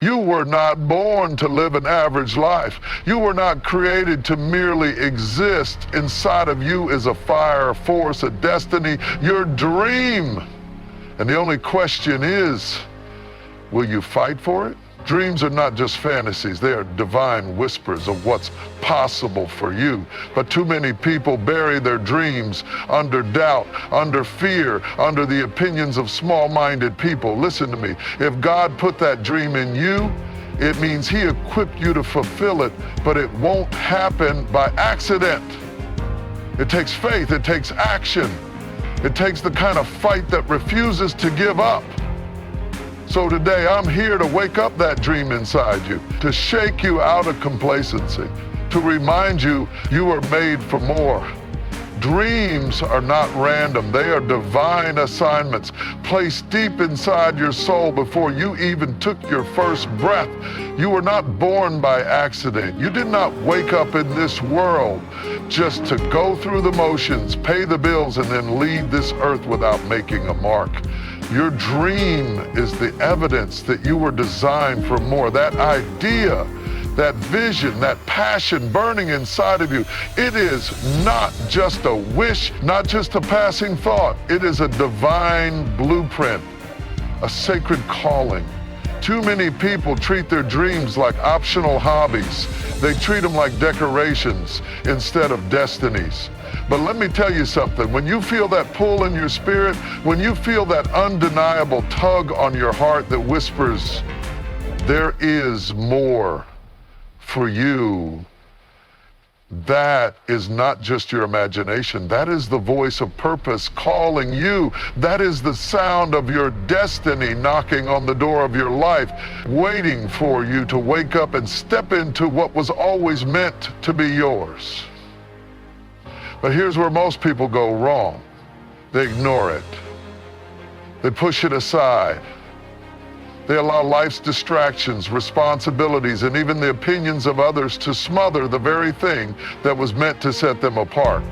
You were not born to live an average life. You were not created to merely exist. Inside of you is a fire, a force, a destiny, your dream. And the only question is, will you fight for it? Dreams are not just fantasies, they are divine whispers of what's possible for you. But too many people bury their dreams under doubt, under fear, under the opinions of small-minded people. Listen to me, if God put that dream in you, it means He equipped you to fulfill it, but it won't happen by accident. It takes faith, it takes action. It takes the kind of fight that refuses to give up. So today, I'm here to wake up that dream inside you, to shake you out of complacency, to remind you you are made for more. Dreams are not random. They are divine assignments placed deep inside your soul before you even took your first breath. You were not born by accident. You did not wake up in this world just to go through the motions, pay the bills, and then leave this earth without making a mark. Your dream is the evidence that you were designed for more. That idea, that vision, that passion burning inside of you, it is not just a wish, not just a passing thought. It is a divine blueprint, a sacred calling. Too many people treat their dreams like optional hobbies. They treat them like decorations instead of destinies. But let me tell you something, when you feel that pull in your spirit, when you feel that undeniable tug on your heart that whispers, there is more for you, that is not just your imagination. That is the voice of purpose calling you. That is the sound of your destiny knocking on the door of your life, waiting for you to wake up and step into what was always meant to be yours. But here's where most people go wrong. They ignore it. They push it aside. They allow life's distractions, responsibilities, and even the opinions of others to smother the very thing that was meant to set them apart.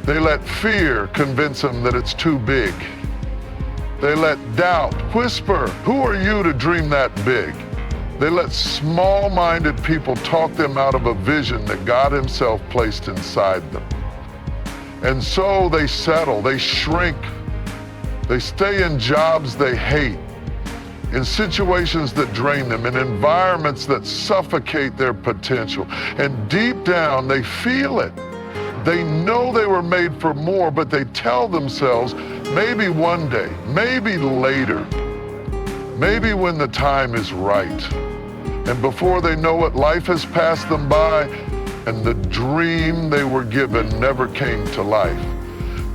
They let fear convince them that it's too big. They let doubt whisper, "Who are you to dream that big?" They let small-minded people talk them out of a vision that God Himself placed inside them. And so they settle, they shrink, they stay in jobs they hate, in situations that drain them, in environments that suffocate their potential. And deep down, they feel it. They know they were made for more, but they tell themselves, maybe one day, maybe later, maybe when the time is right. And before they know it, life has passed them by, and the dream they were given never came to life.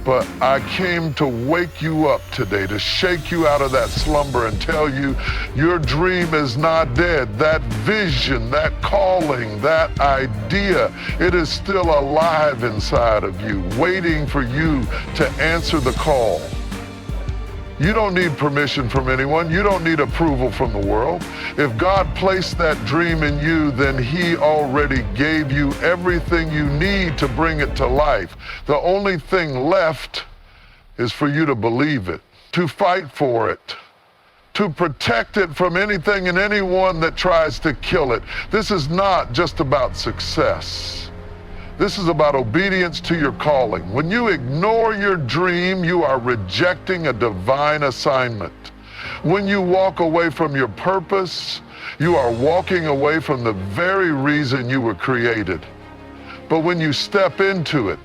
But I came to wake you up today, to shake you out of that slumber and tell you your dream is not dead. That vision, that calling, that idea, it is still alive inside of you, waiting for you to answer the call. You don't need permission from anyone. You don't need approval from the world. If God placed that dream in you, then He already gave you everything you need to bring it to life. The only thing left is for you to believe it, to fight for it, to protect it from anything and anyone that tries to kill it. This is not just about success. This is about obedience to your calling. When you ignore your dream, you are rejecting a divine assignment. When you walk away from your purpose, you are walking away from the very reason you were created. But when you step into it,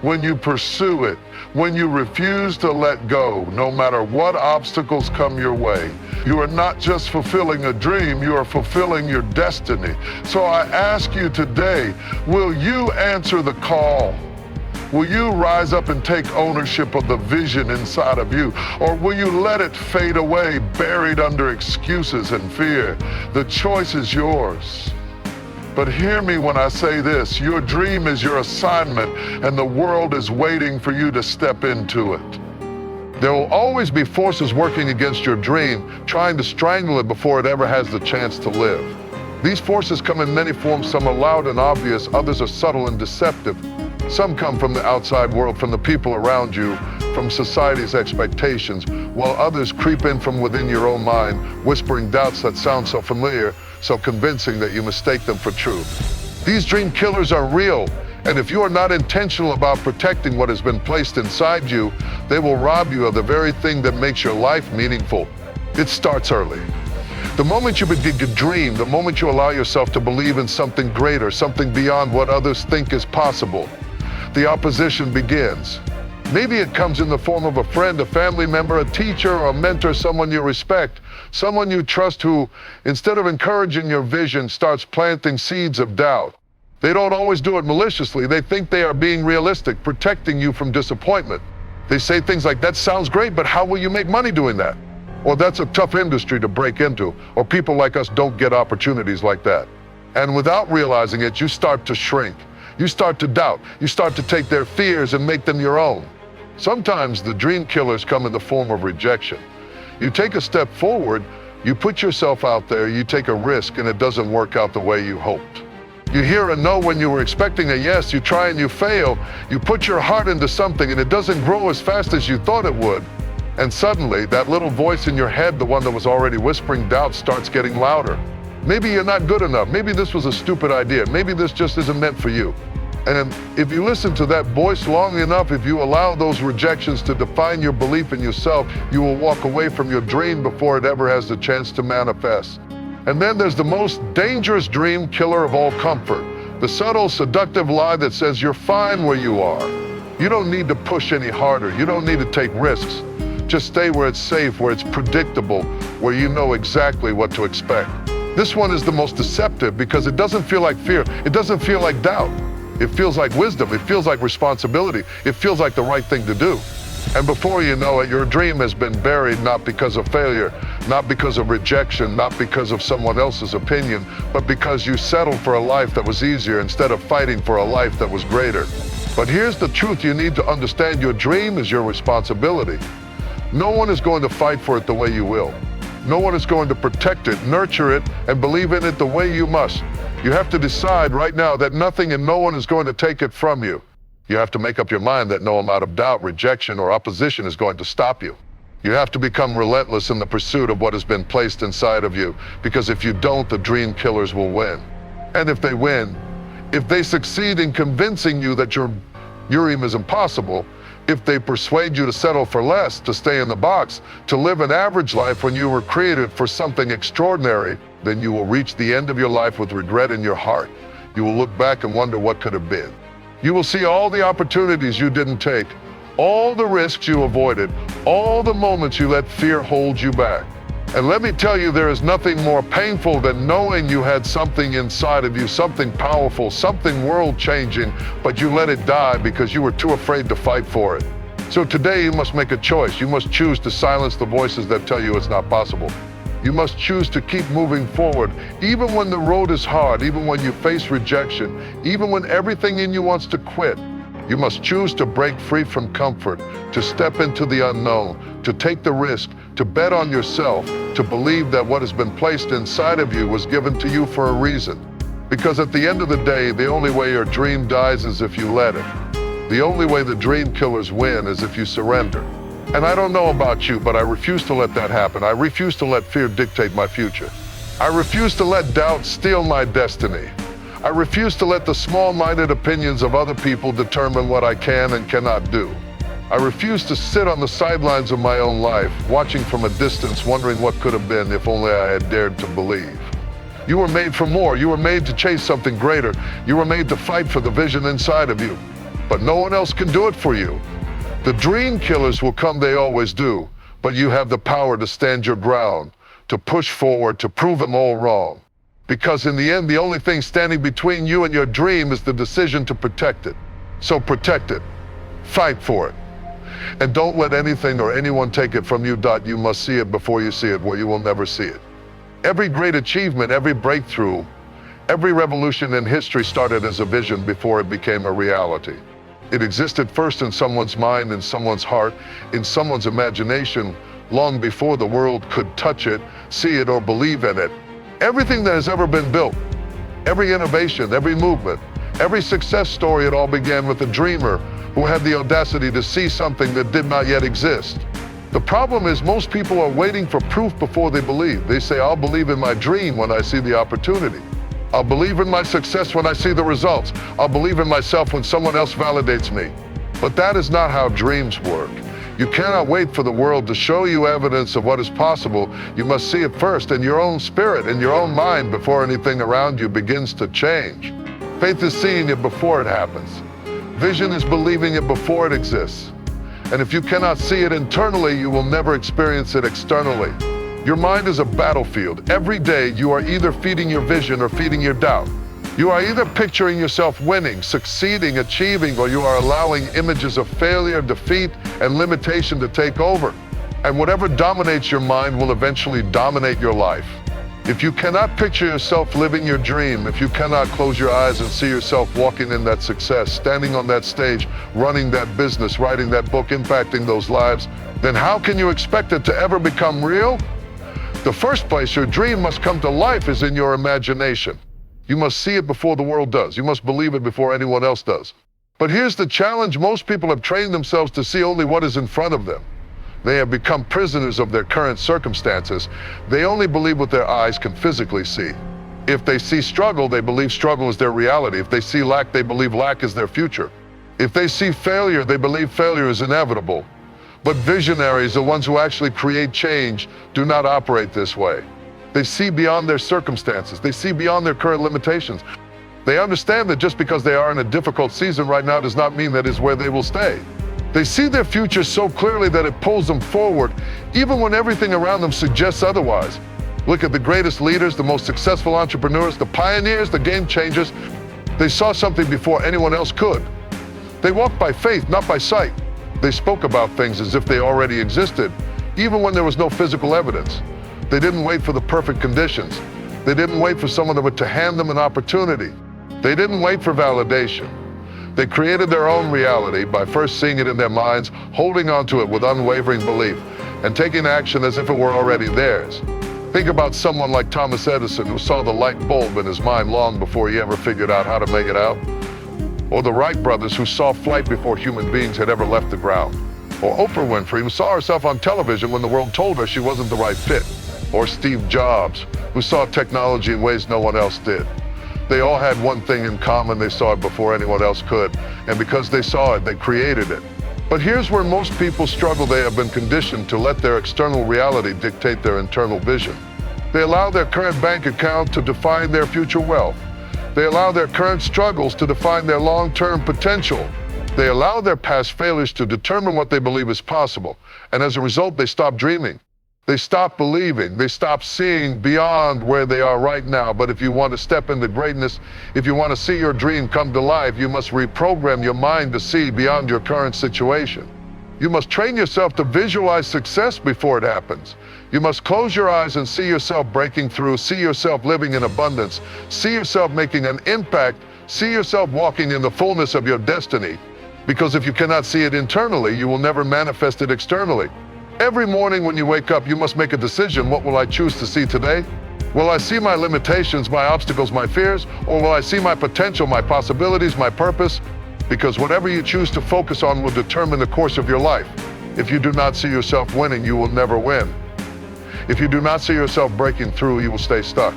when you pursue it, when you refuse to let go, no matter what obstacles come your way, you are not just fulfilling a dream, you are fulfilling your destiny. So I ask you today, will you answer the call? Will you rise up and take ownership of the vision inside of you? Or will you let it fade away, buried under excuses and fear? The choice is yours. But hear me when I say this, your dream is your assignment, and the world is waiting for you to step into it. There will always be forces working against your dream, trying to strangle it before it ever has the chance to live. These forces come in many forms. Some are loud and obvious, others are subtle and deceptive. Some come from the outside world, from the people around you, from society's expectations, while others creep in from within your own mind, whispering doubts that sound so familiar, so convincing that you mistake them for truth. These dream killers are real, and if you are not intentional about protecting what has been placed inside you, they will rob you of the very thing that makes your life meaningful. It starts early. The moment you begin to dream, the moment you allow yourself to believe in something greater, something beyond what others think is possible, the opposition begins. Maybe it comes in the form of a friend, a family member, a teacher, or a mentor, someone you respect, someone you trust who, instead of encouraging your vision, starts planting seeds of doubt. They don't always do it maliciously. They think they are being realistic, protecting you from disappointment. They say things like, "That sounds great, but how will you make money doing that?" Or "That's a tough industry to break into," or "People like us don't get opportunities like that." And without realizing it, you start to shrink. You start to doubt. You start to take their fears and make them your own. Sometimes the dream killers come in the form of rejection. You take a step forward, you put yourself out there, you take a risk, and it doesn't work out the way you hoped. You hear a no when you were expecting a yes, you try and you fail, you put your heart into something and it doesn't grow as fast as you thought it would. And suddenly, that little voice in your head, the one that was already whispering doubt, starts getting louder. Maybe you're not good enough. Maybe this was a stupid idea. Maybe this just isn't meant for you. And if you listen to that voice long enough, if you allow those rejections to define your belief in yourself, you will walk away from your dream before it ever has the chance to manifest. And then there's the most dangerous dream killer of all comfort, the subtle, seductive lie that says you're fine where you are. You don't need to push any harder. You don't need to take risks. Just stay where it's safe, where it's predictable, where you know exactly what to expect. This one is the most deceptive because it doesn't feel like fear. It doesn't feel like doubt. It feels like wisdom. It feels like responsibility. It feels like the right thing to do. And before you know it, your dream has been buried not because of failure, not because of rejection, not because of someone else's opinion, but because you settled for a life that was easier instead of fighting for a life that was greater. But here's the truth you need to understand. Your dream is your responsibility. No one is going to fight for it the way you will. No one is going to protect it, nurture it, and believe in it the way you must. You have to decide right now that nothing and no one is going to take it from you. You have to make up your mind that no amount of doubt, rejection, or opposition is going to stop you. You have to become relentless in the pursuit of what has been placed inside of you, because if you don't, the dream killers will win. And if they win, if they succeed in convincing you that your dream is impossible, if they persuade you to settle for less, to stay in the box, to live an average life when you were created for something extraordinary, then you will reach the end of your life with regret in your heart. You will look back and wonder what could have been. You will see all the opportunities you didn't take, all the risks you avoided, all the moments you let fear hold you back. And let me tell you, there is nothing more painful than knowing you had something inside of you, something powerful, something world-changing, but you let it die because you were too afraid to fight for it. So today you must make a choice. You must choose to silence the voices that tell you it's not possible. You must choose to keep moving forward, even when the road is hard, even when you face rejection, even when everything in you wants to quit. You must choose to break free from comfort, to step into the unknown, to take the risk, to bet on yourself, to believe that what has been placed inside of you was given to you for a reason. Because at the end of the day, the only way your dream dies is if you let it. The only way the dream killers win is if you surrender. And I don't know about you, but I refuse to let that happen. I refuse to let fear dictate my future. I refuse to let doubt steal my destiny. I refuse to let the small-minded opinions of other people determine what I can and cannot do. I refuse to sit on the sidelines of my own life, watching from a distance, wondering what could have been if only I had dared to believe. You were made for more. You were made to chase something greater. You were made to fight for the vision inside of you. But no one else can do it for you. The dream killers will come, they always do, but you have the power to stand your ground, to push forward, to prove them all wrong. Because in the end, the only thing standing between you and your dream is the decision to protect it. So protect it. Fight for it. And don't let anything or anyone take it from you. You must see it before you see it, where you will never see it. Every great achievement, every breakthrough, every revolution in history started as a vision before it became a reality. It existed first in someone's mind, in someone's heart, in someone's imagination, long before the world could touch it, see it, or believe in it. Everything that has ever been built, every innovation, every movement, Every success story, it all began with a dreamer who had the audacity to see something that did not yet exist. The problem is most people are waiting for proof before they believe. They say, I'll believe in my dream when I see the opportunity. I'll believe in my success when I see the results. I'll believe in myself when someone else validates me. But that is not how dreams work. You cannot wait for the world to show you evidence of what is possible. You must see it first in your own spirit, in your own mind, before anything around you begins to change. Faith is seeing it before it happens. Vision is believing it before it exists. And if you cannot see it internally, you will never experience it externally. Your mind is a battlefield. Every day you are either feeding your vision or feeding your doubt. You are either picturing yourself winning, succeeding, achieving, or you are allowing images of failure, defeat, and limitation to take over. And whatever dominates your mind will eventually dominate your life. If you cannot picture yourself living your dream, if you cannot close your eyes and see yourself walking in that success, standing on that stage, running that business, writing that book, impacting those lives, then how can you expect it to ever become real? The first place your dream must come to life is in your imagination. You must see it before the world does. You must believe it before anyone else does. But here's the challenge. Most people have trained themselves to see only what is in front of them. They have become prisoners of their current circumstances. They only believe what their eyes can physically see. If they see struggle, they believe struggle is their reality. If they see lack, they believe lack is their future. If they see failure, they believe failure is inevitable. But visionaries, the ones who actually create change, do not operate this way. They see beyond their circumstances. They see beyond their current limitations. They understand that just because they are in a difficult season right now does not mean that is where they will stay. They see their future so clearly that it pulls them forward, even when everything around them suggests otherwise. Look at the greatest leaders, the most successful entrepreneurs, the pioneers, the game changers. They saw something before anyone else could. They walked by faith, not by sight. They spoke about things as if they already existed, even when there was no physical evidence. They didn't wait for the perfect conditions. They didn't wait for someone to hand them an opportunity. They didn't wait for validation. They created their own reality by first seeing it in their minds, holding on to it with unwavering belief, and taking action as if it were already theirs. Think about someone like Thomas Edison, who saw the light bulb in his mind long before he ever figured out how to make it out. Or the Wright brothers, who saw flight before human beings had ever left the ground. Or Oprah Winfrey, who saw herself on television when the world told her she wasn't the right fit. Or Steve Jobs, who saw technology in ways no one else did. They all had one thing in common: they saw it before anyone else could. And because they saw it, they created it. But here's where most people struggle. They have been conditioned to let their external reality dictate their internal vision. They allow their current bank account to define their future wealth. They allow their current struggles to define their long-term potential. They allow their past failures to determine what they believe is possible. And as a result, they stop dreaming. They stop believing. They stop seeing beyond where they are right now. But if you want to step into greatness, if you want to see your dream come to life, you must reprogram your mind to see beyond your current situation. You must train yourself to visualize success before it happens. You must close your eyes and see yourself breaking through, see yourself living in abundance, see yourself making an impact, see yourself walking in the fullness of your destiny. Because if you cannot see it internally, you will never manifest it externally. Every morning when you wake up, you must make a decision. What will I choose to see today? Will I see my limitations, my obstacles, my fears? Or will I see my potential, my possibilities, my purpose? Because whatever you choose to focus on will determine the course of your life. If you do not see yourself winning, you will never win. If you do not see yourself breaking through, you will stay stuck.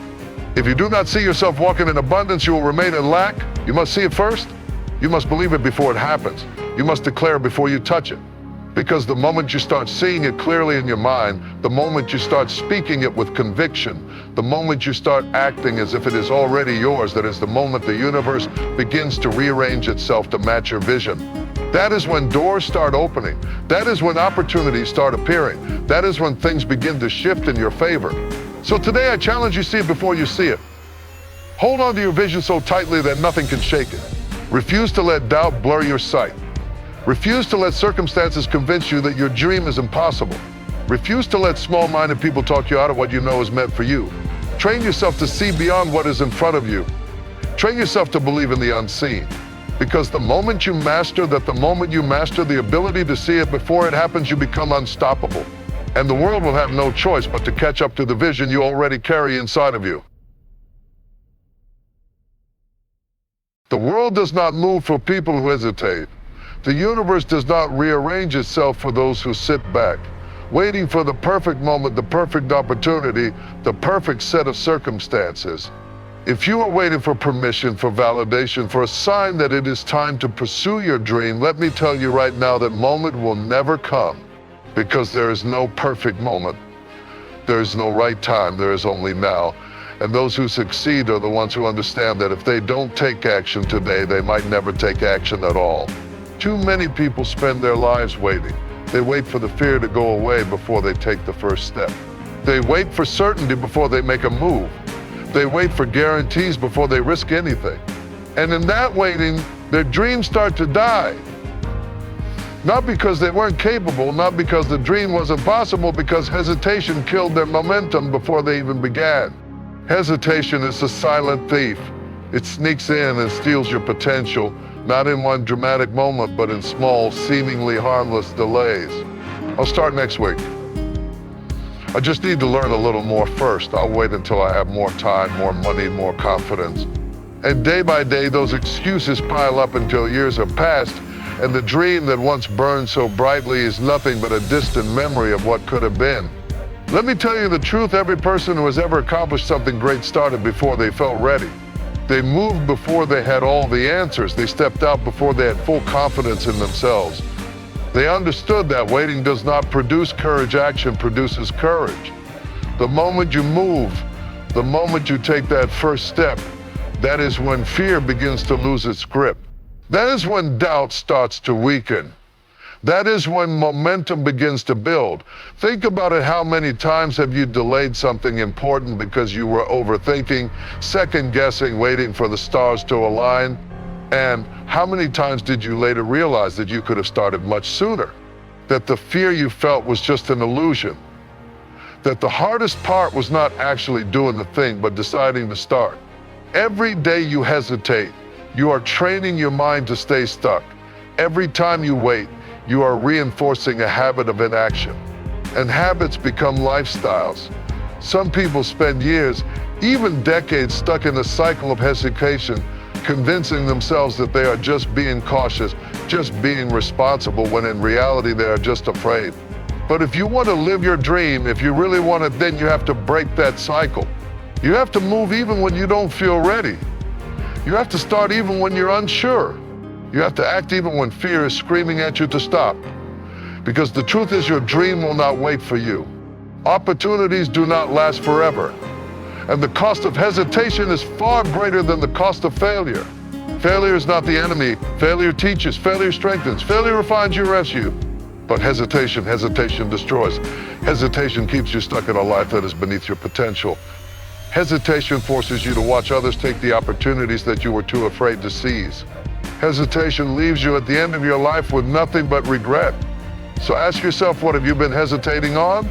If you do not see yourself walking in abundance, you will remain in lack. You must see it first. You must believe it before it happens. You must declare it before you touch it. Because the moment you start seeing it clearly in your mind, the moment you start speaking it with conviction, the moment you start acting as if it is already yours, that is the moment the universe begins to rearrange itself to match your vision. That is when doors start opening. That is when opportunities start appearing. That is when things begin to shift in your favor. So today I challenge you, see it before you see it. Hold on to your vision so tightly that nothing can shake it. Refuse to let doubt blur your sight. Refuse to let circumstances convince you that your dream is impossible. Refuse to let small-minded people talk you out of what you know is meant for you. Train yourself to see beyond what is in front of you. Train yourself to believe in the unseen. Because the moment you master the ability to see it before it happens, you become unstoppable. And the world will have no choice but to catch up to the vision you already carry inside of you. The world does not move for people who hesitate. The universe does not rearrange itself for those who sit back, waiting for the perfect moment, the perfect opportunity, the perfect set of circumstances. If you are waiting for permission, for validation, for a sign that it is time to pursue your dream, let me tell you right now that moment will never come, because there is no perfect moment. There is no right time, there is only now. And those who succeed are the ones who understand that if they don't take action today, they might never take action at all. Too many people spend their lives waiting. They wait for the fear to go away before they take the first step. They wait for certainty before they make a move. They wait for guarantees before they risk anything. And in that waiting, their dreams start to die. Not because they weren't capable, not because the dream wasn't possible, because hesitation killed their momentum before they even began. Hesitation is a silent thief. It sneaks in and steals your potential, not in one dramatic moment, but in small, seemingly harmless delays. I'll start next week. I just need to learn a little more first. I'll wait until I have more time, more money, more confidence. And day by day, those excuses pile up until years have passed, and the dream that once burned so brightly is nothing but a distant memory of what could have been. Let me tell you the truth, every person who has ever accomplished something great started before they felt ready. They moved before they had all the answers. They stepped out before they had full confidence in themselves. They understood that waiting does not produce courage, action produces courage. The moment you move, the moment you take that first step, that is when fear begins to lose its grip. That is when doubt starts to weaken. That is when momentum begins to build. Think about it. How many times have you delayed something important because you were overthinking, second guessing, waiting for the stars to align? And how many times did you later realize that you could have started much sooner? That the fear you felt was just an illusion? That the hardest part was not actually doing the thing, but deciding to start? Every day you hesitate, you are training your mind to stay stuck. Every time you wait, you are reinforcing a habit of inaction. And habits become lifestyles. Some people spend years, even decades, stuck in a cycle of hesitation, convincing themselves that they are just being cautious, just being responsible, when in reality they are just afraid. But if you want to live your dream, if you really want it, then you have to break that cycle. You have to move even when you don't feel ready. You have to start even when you're unsure. You have to act even when fear is screaming at you to stop. Because the truth is, your dream will not wait for you. Opportunities do not last forever. And the cost of hesitation is far greater than the cost of failure. Failure is not the enemy. Failure teaches, failure strengthens, failure refines you, rescue. But hesitation destroys. Hesitation keeps you stuck in a life that is beneath your potential. Hesitation forces you to watch others take the opportunities that you were too afraid to seize. Hesitation leaves you at the end of your life with nothing but regret. So ask yourself, what have you been hesitating on?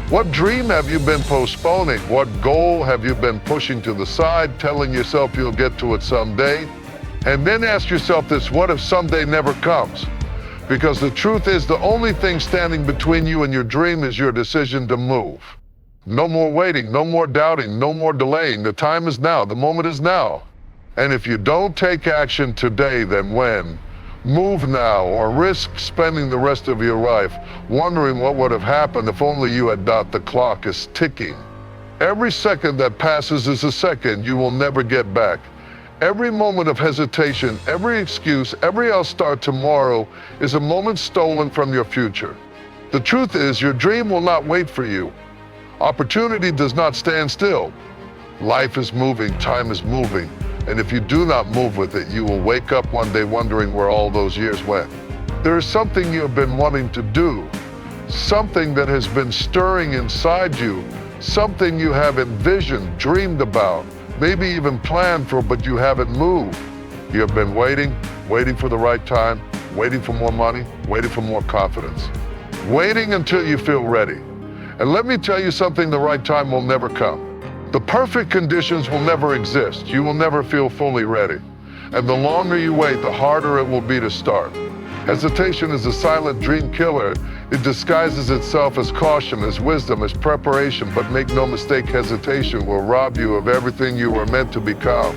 What dream have you been postponing? What goal have you been pushing to the side, telling yourself you'll get to it someday? And then ask yourself this: what if someday never comes? Because the truth is, the only thing standing between you and your dream is your decision to move. No more waiting, no more doubting, no more delaying. The time is now, the moment is now. And if you don't take action today, then when? Move now, or risk spending the rest of your life wondering what would have happened if only you had not. The clock is ticking. Every second that passes is a second you will never get back. Every moment of hesitation, every excuse, every "I'll start tomorrow" is a moment stolen from your future. The truth is, your dream will not wait for you. Opportunity does not stand still. Life is moving, time is moving. And if you do not move with it, you will wake up one day wondering where all those years went. There is something you have been wanting to do, something that has been stirring inside you, something you have envisioned, dreamed about, maybe even planned for, but you haven't moved. You have been waiting for the right time, waiting for more money, waiting for more confidence, waiting until you feel ready. And let me tell you something, the right time will never come. The perfect conditions will never exist. You will never feel fully ready. And the longer you wait, the harder it will be to start. Hesitation is a silent dream killer. It disguises itself as caution, as wisdom, as preparation. But make no mistake, hesitation will rob you of everything you were meant to become.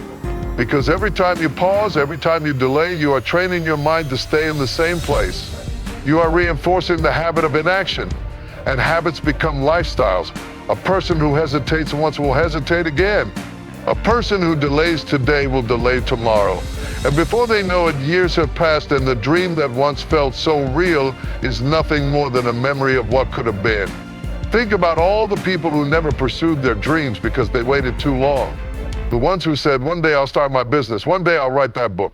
Because every time you pause, every time you delay, you are training your mind to stay in the same place. You are reinforcing the habit of inaction, and habits become lifestyles. A person who hesitates once will hesitate again. A person who delays today will delay tomorrow. And before they know it, years have passed, and the dream that once felt so real is nothing more than a memory of what could have been. Think about all the people who never pursued their dreams because they waited too long. The ones who said, one day I'll start my business, one day I'll write that book,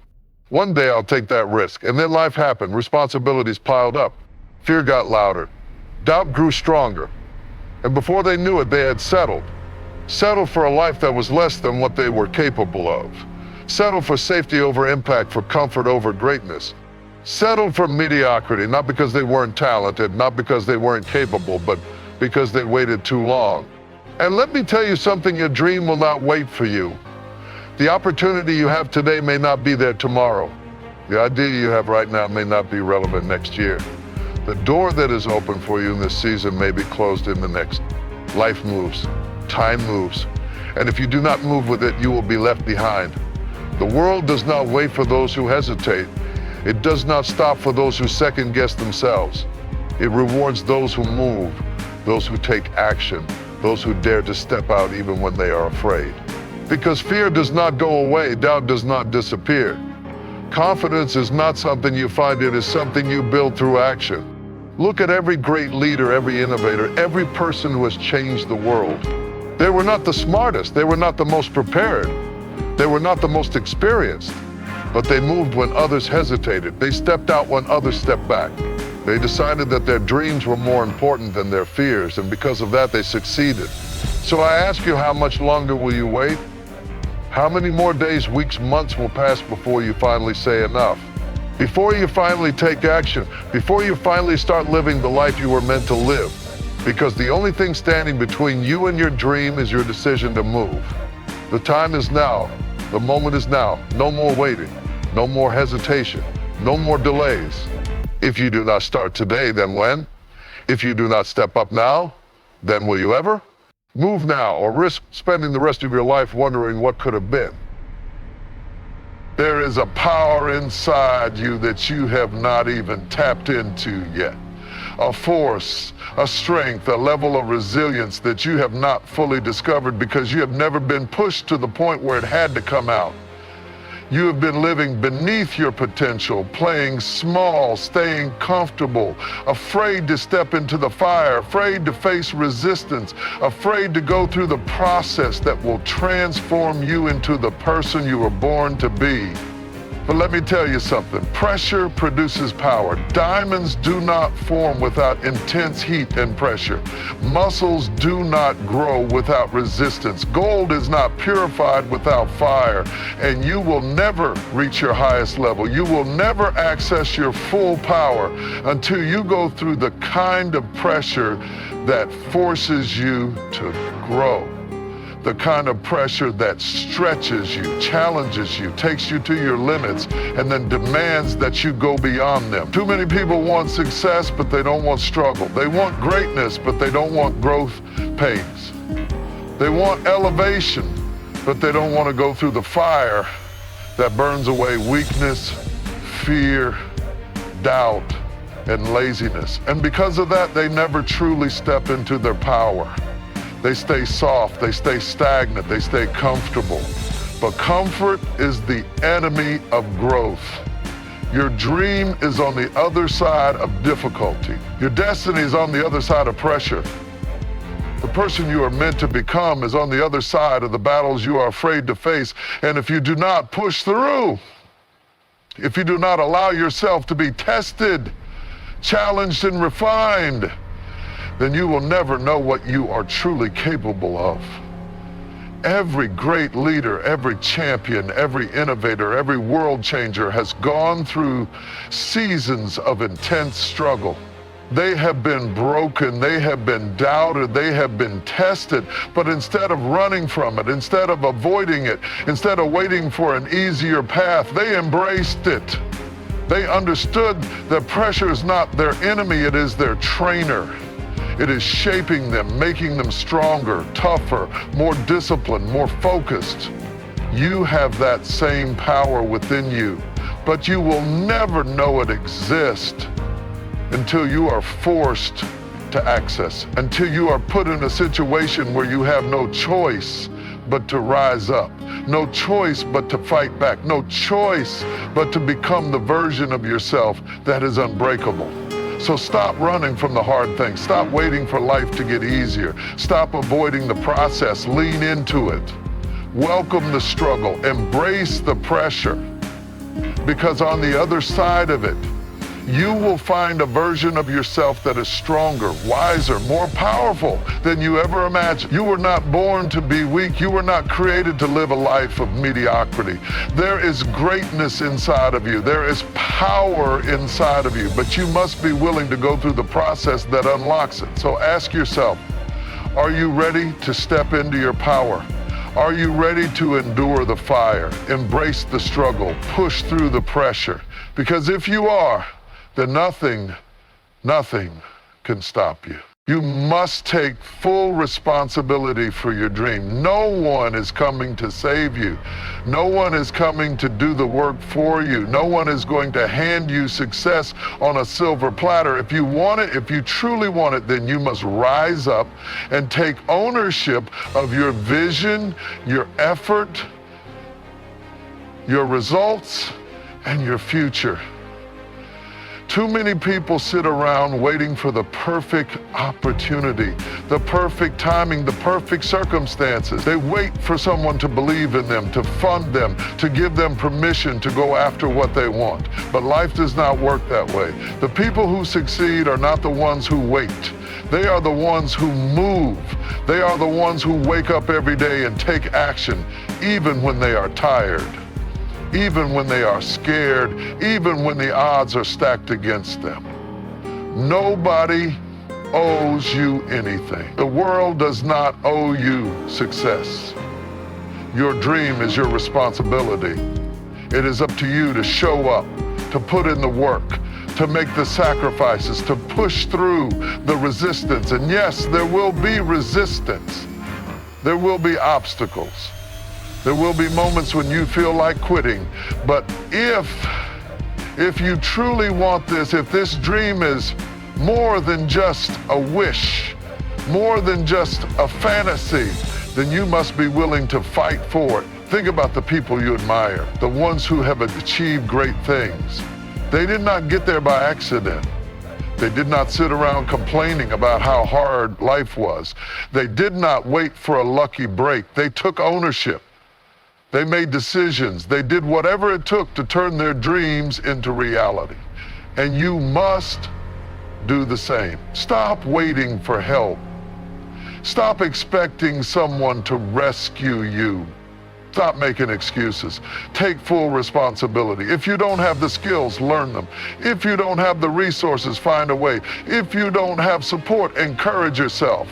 one day I'll take that risk. And then life happened, responsibilities piled up, fear got louder, doubt grew stronger. And before they knew it, they had settled for a life that was less than what they were capable of. Settled for safety over impact, for comfort over greatness. Settled for mediocrity, not because they weren't talented, not because they weren't capable, but because they waited too long. And let me tell you something, your dream will not wait for you. The opportunity you have today may not be there tomorrow. The idea you have right now may not be relevant next year. The door that is open for you in this season may be closed in the next. Life moves, time moves, and if you do not move with it, you will be left behind. The world does not wait for those who hesitate. It does not stop for those who second guess themselves. It rewards those who move, those who take action, those who dare to step out even when they are afraid. Because fear does not go away, doubt does not disappear. Confidence is not something you find, it is something you build through action. Look at every great leader, every innovator, every person who has changed the world. They were not the smartest, they were not the most prepared, they were not the most experienced, but they moved when others hesitated. They stepped out when others stepped back. They decided that their dreams were more important than their fears, and because of that, they succeeded. So I ask you, how much longer will you wait? How many more days, weeks, months will pass before you finally say enough? Before you finally take action, before you finally start living the life you were meant to live. Because the only thing standing between you and your dream is your decision to move. The time is now. The moment is now. No more waiting. No more hesitation. No more delays. If you do not start today, then when? If you do not step up now, then will you ever? Move now, or risk spending the rest of your life wondering what could have been. There is a power inside you that you have not even tapped into yet. A force, a strength, a level of resilience that you have not fully discovered because you have never been pushed to the point where it had to come out. You have been living beneath your potential, playing small, staying comfortable, afraid to step into the fire, afraid to face resistance, afraid to go through the process that will transform you into the person you were born to be. But let me tell you something, pressure produces power. Diamonds do not form without intense heat and pressure. Muscles do not grow without resistance. Gold is not purified without fire. And you will never reach your highest level. You will never access your full power until you go through the kind of pressure that forces you to grow. The kind of pressure that stretches you, challenges you, takes you to your limits, and then demands that you go beyond them. Too many people want success, but they don't want struggle. They want greatness, but they don't want growth pains. They want elevation, but they don't want to go through the fire that burns away weakness, fear, doubt, and laziness. And because of that, they never truly step into their power. They stay soft, they stay stagnant, they stay comfortable. But comfort is the enemy of growth. Your dream is on the other side of difficulty. Your destiny is on the other side of pressure. The person you are meant to become is on the other side of the battles you are afraid to face. And if you do not push through, if you do not allow yourself to be tested, challenged, and refined, then you will never know what you are truly capable of. Every great leader, every champion, every innovator, every world changer has gone through seasons of intense struggle. They have been broken, they have been doubted, they have been tested, but instead of running from it, instead of avoiding it, instead of waiting for an easier path, they embraced it. They understood that pressure is not their enemy, it is their trainer. It is shaping them, making them stronger, tougher, more disciplined, more focused. You have that same power within you, but you will never know it exists until you are forced to access, until you are put in a situation where you have no choice but to rise up, no choice but to fight back, no choice but to become the version of yourself that is unbreakable. So stop running from the hard things. Stop waiting for life to get easier. Stop avoiding the process. Lean into it. Welcome the struggle. Embrace the pressure. Because on the other side of it, you will find a version of yourself that is stronger, wiser, more powerful than you ever imagined. You were not born to be weak. You were not created to live a life of mediocrity. There is greatness inside of you. There is power inside of you, but you must be willing to go through the process that unlocks it. So ask yourself, are you ready to step into your power? Are you ready to endure the fire, embrace the struggle, push through the pressure? Because if you are, then nothing can stop you. You must take full responsibility for your dream. No one is coming to save you. No one is coming to do the work for you. No one is going to hand you success on a silver platter. If you want it, if you truly want it, then you must rise up and take ownership of your vision, your effort, your results, and your future. Too many people sit around waiting for the perfect opportunity, the perfect timing, the perfect circumstances. They wait for someone to believe in them, to fund them, to give them permission to go after what they want. But life does not work that way. The people who succeed are not the ones who wait. They are the ones who move. They are the ones who wake up every day and take action, even when they are tired, even when they are scared, even when the odds are stacked against them. Nobody owes you anything. The world does not owe you success. Your dream is your responsibility. It is up to you to show up, to put in the work, to make the sacrifices, to push through the resistance. And yes, there will be resistance. There will be obstacles. There will be moments when you feel like quitting, but if you truly want this, if this dream is more than just a wish, more than just a fantasy, then you must be willing to fight for it. Think about the people you admire, the ones who have achieved great things. They did not get there by accident. They did not sit around complaining about how hard life was. They did not wait for a lucky break. They took ownership. They made decisions. They did whatever it took to turn their dreams into reality. And you must do the same. Stop waiting for help. Stop expecting someone to rescue you. Stop making excuses. Take full responsibility. If you don't have the skills, learn them. If you don't have the resources, find a way. If you don't have support, encourage yourself.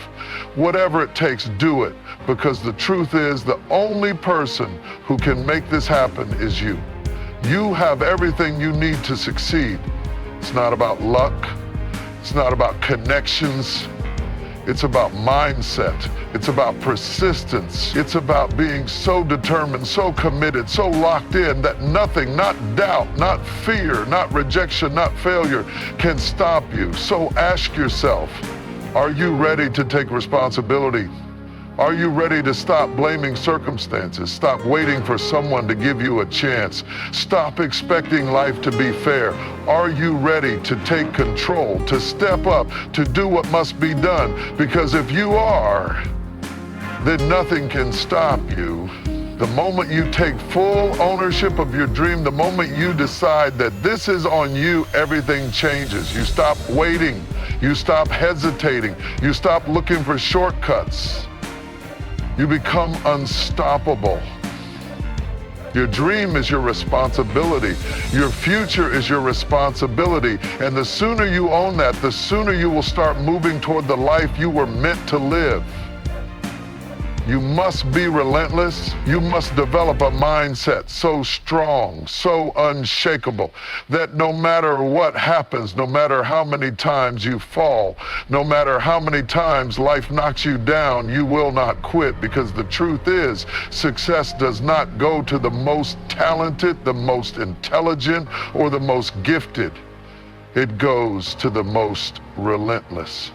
Whatever it takes, do it. Because the truth is, the only person who can make this happen is you. You have everything you need to succeed. It's not about luck. It's not about connections. It's about mindset. It's about persistence. It's about being so determined, so committed, so locked in that nothing, not doubt, not fear, not rejection, not failure can stop you. So ask yourself, are you ready to take responsibility? Are you ready to stop blaming circumstances? Stop waiting for someone to give you a chance. Stop expecting life to be fair. Are you ready to take control, to step up, to do what must be done? Because if you are, then nothing can stop you. The moment you take full ownership of your dream, the moment you decide that this is on you, everything changes. You stop waiting. You stop hesitating. You stop looking for shortcuts. You become unstoppable. Your dream is your responsibility. Your future is your responsibility. And the sooner you own that, the sooner you will start moving toward the life you were meant to live. You must be relentless. You must develop a mindset so strong, so unshakable, that no matter what happens, no matter how many times you fall, no matter how many times life knocks you down, you will not quit, because the truth is, success does not go to the most talented, the most intelligent, or the most gifted. It goes to the most relentless.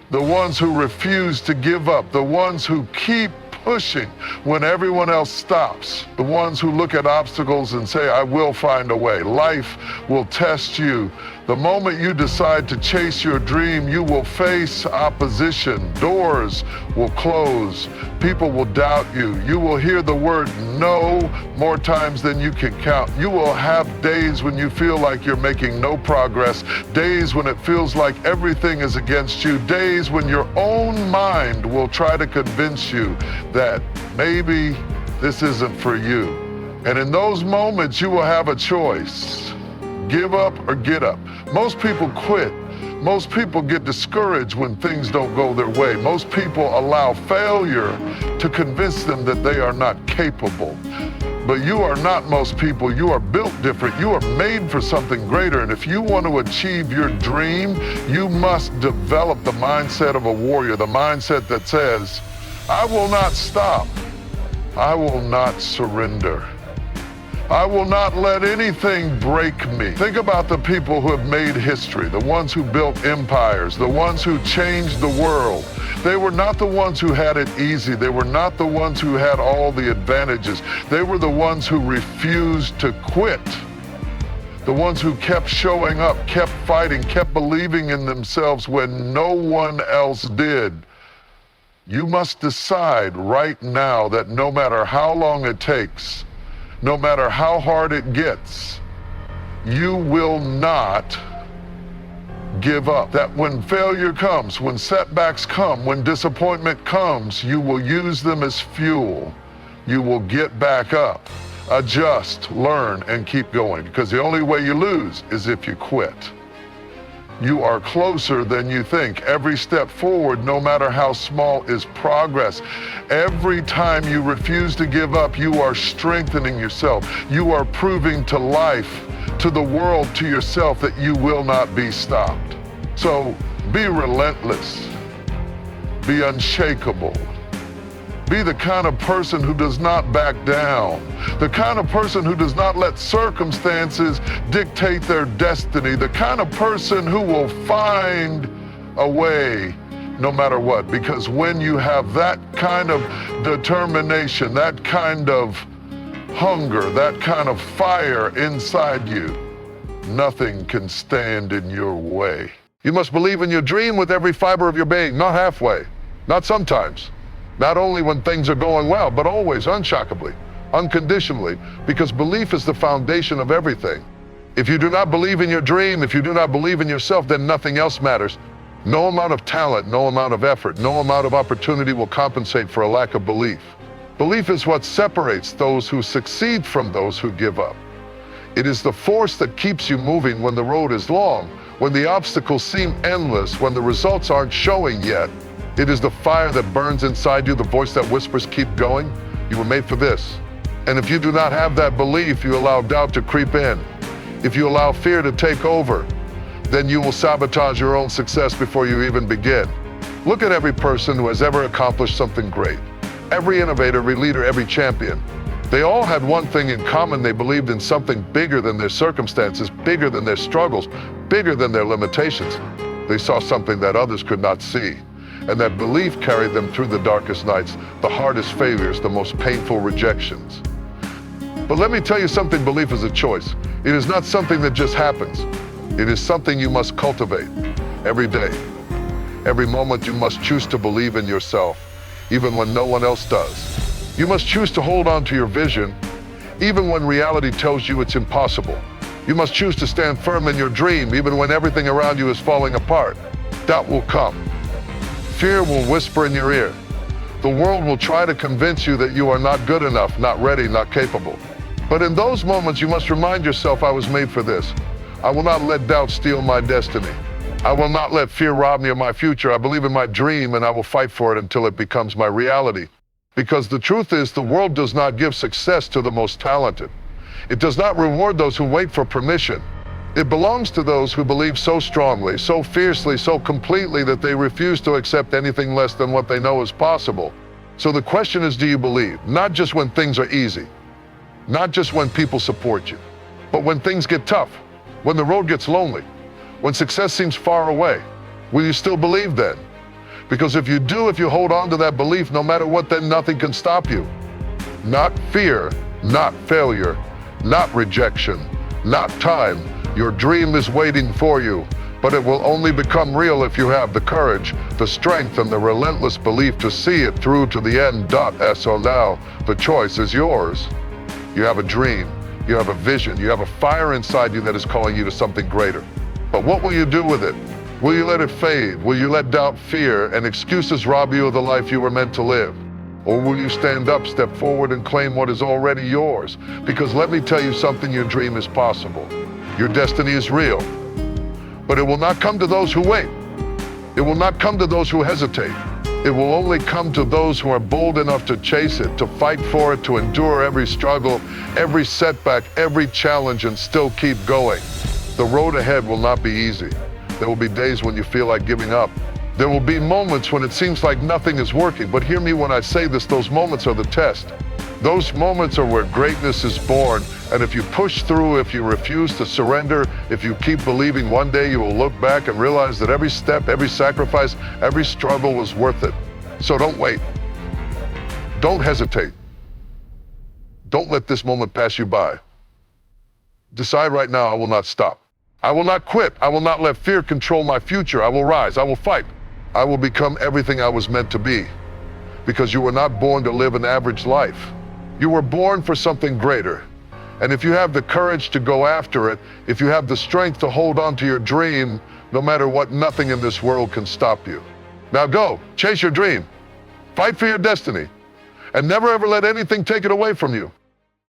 The ones who refuse to give up, the ones who keep pushing when everyone else stops, the ones who look at obstacles and say, I will find a way. Life will test you. The moment you decide to chase your dream, you will face opposition. Doors will close. People will doubt you. You will hear the word no more times than you can count. You will have days when you feel like you're making no progress, days when it feels like everything is against you, days when your own mind will try to convince you that maybe this isn't for you. And in those moments, you will have a choice. Give up or get up. Most people quit. Most people get discouraged when things don't go their way. Most people allow failure to convince them that they are not capable. But you are not most people. You are built different. You are made for something greater. And if you want to achieve your dream, you must develop the mindset of a warrior, the mindset that says, I will not stop. I will not surrender. I will not let anything break me. Think about the people who have made history, the ones who built empires, the ones who changed the world. They were not the ones who had it easy. They were not the ones who had all the advantages. They were the ones who refused to quit. The ones who kept showing up, kept fighting, kept believing in themselves when no one else did. You must decide right now that no matter how long it takes, no matter how hard it gets, you will not give up. That when failure comes, when setbacks come, when disappointment comes, you will use them as fuel. You will get back up, adjust, learn, and keep going. Because the only way you lose is if you quit. You are closer than you think. Every step forward, no matter how small, is progress. Every time you refuse to give up, you are strengthening yourself. You are proving to life, to the world, to yourself that you will not be stopped. So be relentless. Be unshakable. Be the kind of person who does not back down. The kind of person who does not let circumstances dictate their destiny. The kind of person who will find a way no matter what. Because when you have that kind of determination, that kind of hunger, that kind of fire inside you, nothing can stand in your way. You must believe in your dream with every fiber of your being, not halfway, not sometimes. Not only when things are going well, but always, unshockably, unconditionally, because belief is the foundation of everything. If you do not believe in your dream, if you do not believe in yourself, then nothing else matters. No amount of talent, no amount of effort, no amount of opportunity will compensate for a lack of belief. Belief is what separates those who succeed from those who give up. It is the force that keeps you moving when the road is long, when the obstacles seem endless, when the results aren't showing yet. It is the fire that burns inside you, the voice that whispers, keep going. You were made for this. And if you do not have that belief, you allow doubt to creep in. If you allow fear to take over, then you will sabotage your own success before you even begin. Look at every person who has ever accomplished something great. Every innovator, every leader, every champion. They all had one thing in common. They believed in something bigger than their circumstances, bigger than their struggles, bigger than their limitations. They saw something that others could not see. And that belief carried them through the darkest nights, the hardest failures, the most painful rejections. But let me tell you something, belief is a choice. It is not something that just happens. It is something you must cultivate every day. Every moment you must choose to believe in yourself, even when no one else does. You must choose to hold on to your vision, even when reality tells you it's impossible. You must choose to stand firm in your dream, even when everything around you is falling apart. Doubt will come. Fear will whisper in your ear. The world will try to convince you that you are not good enough, not ready, not capable. But in those moments, you must remind yourself, I was made for this. I will not let doubt steal my destiny. I will not let fear rob me of my future. I believe in my dream, and I will fight for it until it becomes my reality. Because the truth is, the world does not give success to the most talented. It does not reward those who wait for permission. It belongs to those who believe so strongly, so fiercely, so completely that they refuse to accept anything less than what they know is possible. So the question is, do you believe? Not just when things are easy, not just when people support you, but when things get tough, when the road gets lonely, when success seems far away. Will you still believe then? Because if you do, if you hold on to that belief, no matter what, then nothing can stop you. Not fear, not failure, not rejection, not time. Your dream is waiting for you, but it will only become real if you have the courage, the strength, and the relentless belief to see it through to the end. So now, the choice is yours. You have a dream, you have a vision, you have a fire inside you that is calling you to something greater. But what will you do with it? Will you let it fade? Will you let doubt, fear, and excuses rob you of the life you were meant to live? Or will you stand up, step forward, and claim what is already yours? Because let me tell you something, your dream is possible. Your destiny is real. But it will not come to those who wait. It will not come to those who hesitate. It will only come to those who are bold enough to chase it, to fight for it, to endure every struggle, every setback, every challenge, and still keep going. The road ahead will not be easy. There will be days when you feel like giving up. There will be moments when it seems like nothing is working. But hear me when I say this, those moments are the test. Those moments are where greatness is born. And if you push through, if you refuse to surrender, if you keep believing, one day you will look back and realize that every step, every sacrifice, every struggle was worth it. So don't wait. Don't hesitate. Don't let this moment pass you by. Decide right now, I will not stop. I will not quit. I will not let fear control my future. I will rise. I will fight. I will become everything I was meant to be. Because you were not born to live an average life. You were born for something greater. And if you have the courage to go after it, if you have the strength to hold on to your dream, no matter what, nothing in this world can stop you. Now go, chase your dream. Fight for your destiny. And never ever let anything take it away from you.